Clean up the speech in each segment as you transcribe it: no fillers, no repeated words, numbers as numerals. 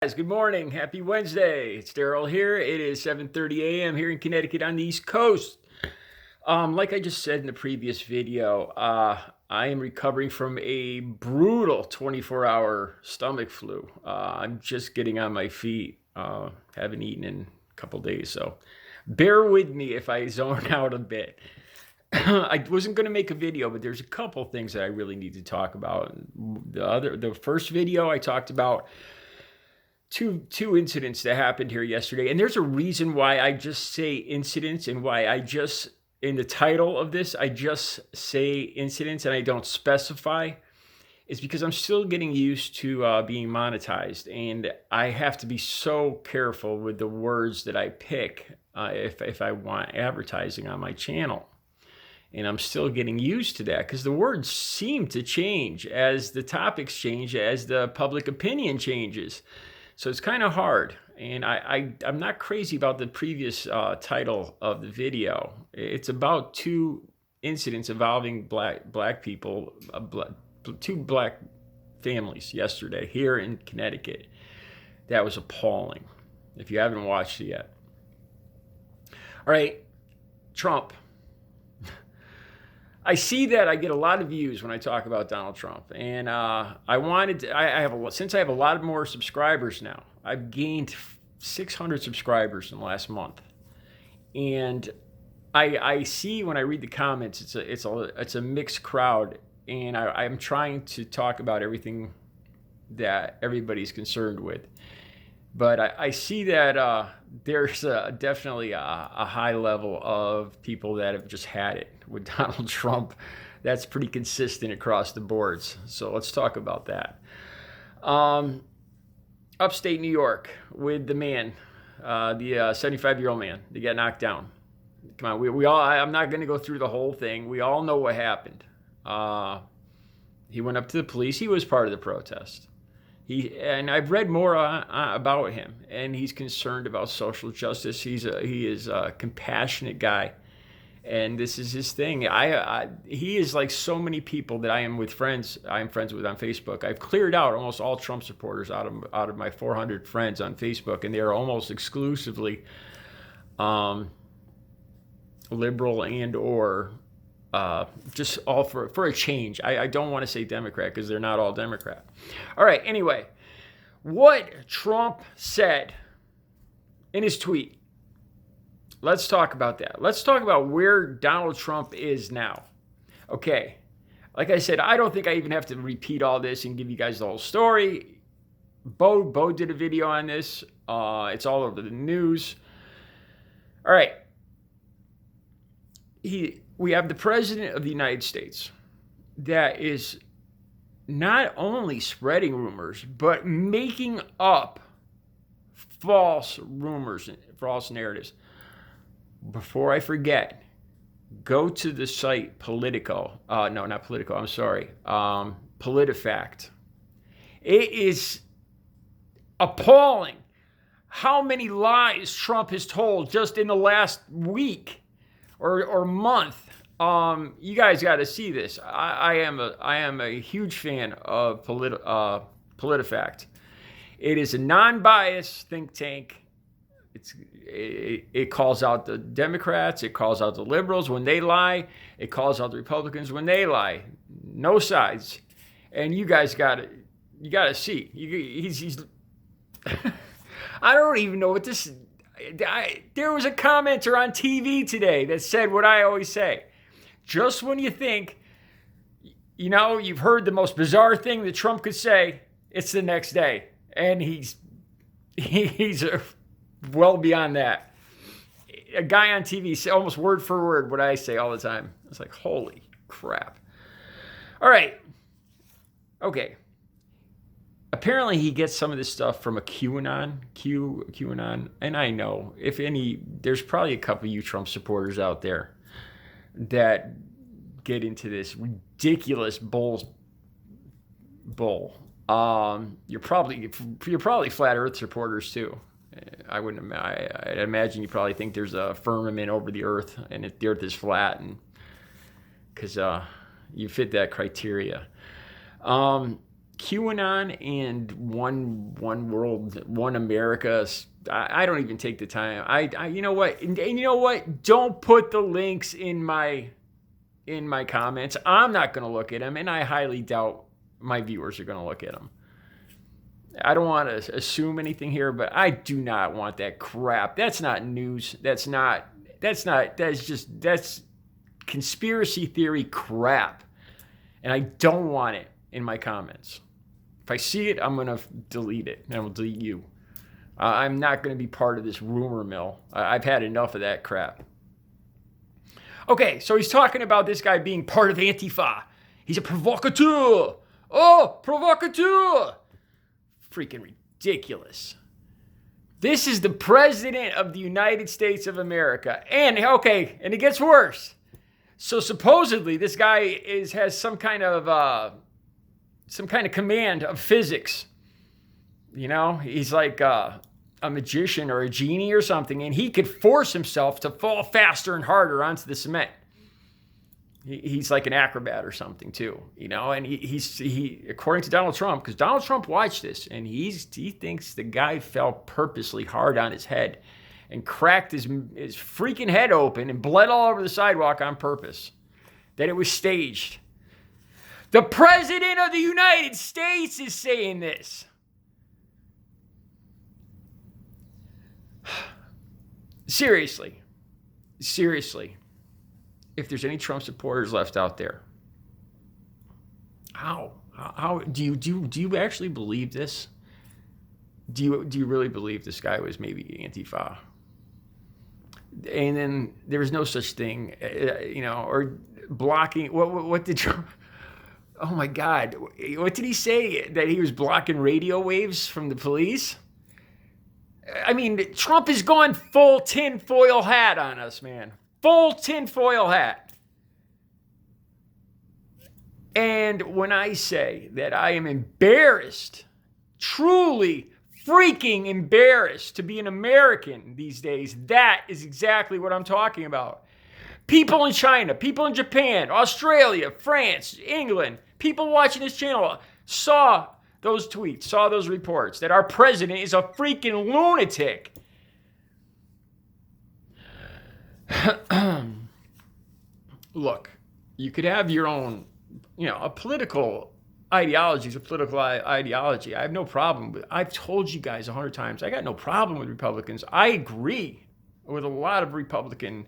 Guys, good morning. Happy Wednesday. It's Daryl here. It is 7:30 a.m. here in Connecticut on the East Coast. Like I just said in the previous video, I am recovering from a brutal 24-hour stomach flu. I'm just getting on my feet. Haven't eaten in a couple days, so bear with me if I zone out a bit. I wasn't going to make a video, but there's a couple things that I really need to talk about. The first video I talked about two incidents that happened here yesterday, and there's a reason why I just say incidents and why I just, in the title of this, I just say incidents and I don't specify. Is because I'm still getting used to being monetized, and I have to be so careful with the words that I pick if I want advertising on my channel. And I'm still getting used to that because the words seem to change as the topics change, as the public opinion changes. So it's kind of hard, and I'm not crazy about the previous title of the video. It's about two incidents involving black people, two black families yesterday here in Connecticut. That was appalling, if you haven't watched it yet. All right, Trump. I see that I get a lot of views when I talk about Donald Trump, and since I have a lot more subscribers now. I've gained 600 subscribers in the last month, and I see when I read the comments, it's a mixed crowd, and I'm trying to talk about everything that everybody's concerned with. But I see that there's definitely a high level of people that have just had it with Donald Trump. That's pretty consistent across the boards. So let's talk about that. Upstate New York with the man, the 75-year-old man that got knocked down. Come on, we all. I'm not going to go through the whole thing. We all know what happened. He went up to the police. He was part of the protest. And I've read more about him, and he's concerned about social justice. He is a compassionate guy, and this is his thing. He is like so many people that I'm friends with on Facebook. I've cleared out almost all Trump supporters out of my 400 friends on Facebook, and they are almost exclusively liberal and or just all for a change. I don't want to say Democrat because they're not all Democrat. All right, anyway, what Trump said in his tweet. Let's talk about that. Let's talk about where Donald Trump is now. Okay, like I said, I don't think I even have to repeat all this and give you guys the whole story. Bo did a video on this. It's all over the news. All right. We have the president of the United States that is not only spreading rumors, but making up false rumors, false narratives. Before I forget, go to the site Politico. No, not Politico. I'm sorry. PolitiFact. It is appalling how many lies Trump has told just in the last week or month. You guys got to see this. I am a huge fan of PolitiFact. It is a non-biased think tank. It calls out the Democrats. It calls out the liberals when they lie. It calls out the Republicans when they lie. No sides. And you guys got to see. He's I don't even know what this. There was a commenter on TV today that said what I always say. Just when you think, you've heard the most bizarre thing that Trump could say, it's the next day. And he's well beyond that. A guy on TV said almost word for word what I say all the time. It's like, holy crap. All right. Okay. Apparently he gets some of this stuff from a QAnon. And I know, there's probably a couple of you Trump supporters out there that get into this ridiculous bull. You're probably flat Earth supporters too. I'd imagine you probably think there's a firmament over the Earth and the Earth is flat, and because you fit that criteria. QAnon and one world, one America. I don't even take the time. I you know what? And you know what? Don't put the links in my comments. I'm not going to look at them, and I highly doubt my viewers are going to look at them. I don't want to assume anything here, but I do not want that crap. That's not news. That's conspiracy theory crap. And I don't want it in my comments. If I see it, I'm going to delete it, and I will delete you. I'm not going to be part of this rumor mill. I've had enough of that crap. Okay, so he's talking about this guy being part of Antifa. He's a provocateur. Oh, provocateur. Freaking ridiculous. This is the president of the United States of America. And, okay, and it gets worse. So supposedly this guy has some kind of command of physics. You know, he's like a magician or a genie or something, and he could force himself to fall faster and harder onto the cement. He's like an acrobat or something too, you know. And he according to Donald Trump, because Donald Trump watched this, and he thinks the guy fell purposely hard on his head and cracked his freaking head open and bled all over the sidewalk on purpose. That it was staged. The President of the United States is saying this. Seriously. If there's any Trump supporters left out there, how do you actually believe this? Do you really believe this guy was maybe Antifa? And then there was no such thing, you know, or blocking. What did Trump? Oh my God! What did he say? That he was blocking radio waves from the police? I mean, Trump has gone full tinfoil hat on us, man. Full tinfoil hat. And when I say that I am embarrassed, truly freaking embarrassed to be an American these days, that is exactly what I'm talking about. People in China, people in Japan, Australia, France, England, people watching this channel saw those tweets, saw those reports that our president is a freaking lunatic. Look, you could have your own, you know, a political ideology is a political ideology. I have no problem with it. I've told you guys 100 times, I got no problem with Republicans. I agree with a lot of Republican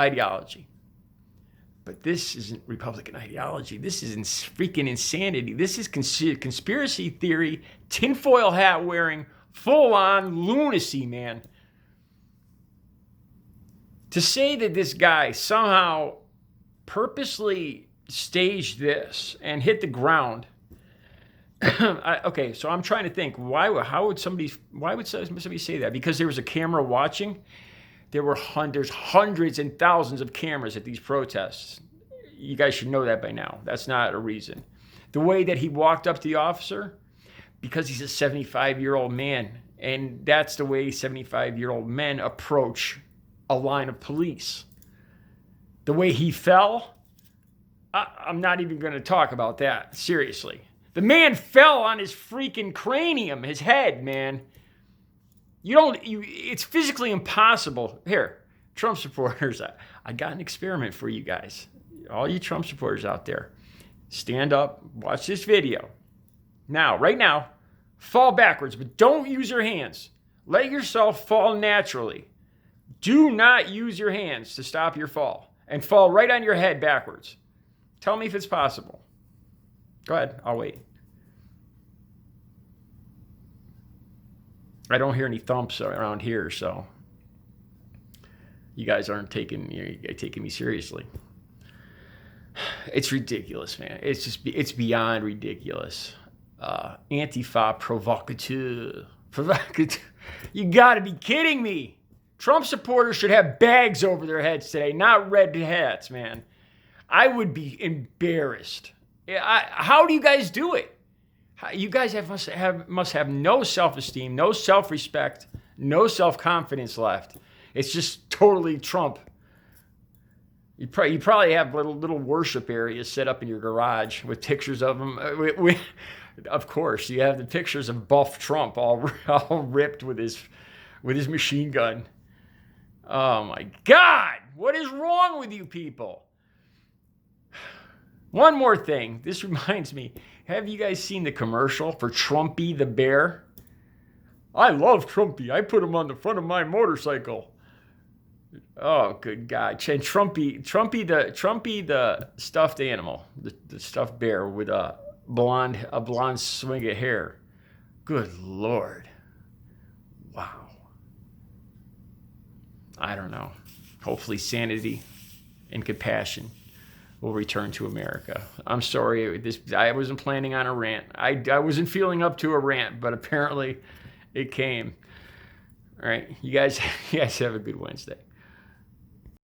ideology. But this isn't Republican ideology. This is freaking insanity. This is conspiracy theory, tinfoil hat wearing, full-on lunacy, man. To say that this guy somehow purposely staged this and hit the ground. Okay, so I'm trying to think. Why would somebody say that? Because there was a camera watching. There's hundreds and thousands of cameras at these protests. You guys should know that by now. That's not a reason. The way that he walked up to the officer, because he's a 75-year-old man, and that's the way 75-year-old men approach a line of police. The way he fell, I'm not even going to talk about that. Seriously. The man fell on his freaking cranium, his head, man. It's physically impossible. Here, Trump supporters, I got an experiment for you guys. All you Trump supporters out there, stand up, watch this video. Now, right now, fall backwards, but don't use your hands. Let yourself fall naturally. Do not use your hands to stop your fall and fall right on your head backwards. Tell me if it's possible. Go ahead, I'll wait. I don't hear any thumps around here, so you guys aren't taking me seriously. It's ridiculous, man. It's beyond ridiculous. Antifa provocateur. You gotta be kidding me. Trump supporters should have bags over their heads today, not red hats, man. I would be embarrassed. How do you guys do it? You guys must have no self-esteem, no self-respect, no self-confidence left. It's just totally Trump. You probably have little worship areas set up in your garage with pictures of him. Of course, you have the pictures of buff Trump all ripped with his machine gun. Oh my God, what is wrong with you people? One more thing. This reminds me. Have you guys seen the commercial for Trumpy the bear? I love Trumpy. I put him on the front of my motorcycle. Oh, good God. And Trumpy the stuffed animal, the stuffed bear with a blonde swing of hair. Good Lord. Wow. I don't know. Hopefully sanity and compassion will return to America. I'm sorry, I wasn't planning on a rant. I wasn't feeling up to a rant, but apparently it came. All right, you guys have a good Wednesday.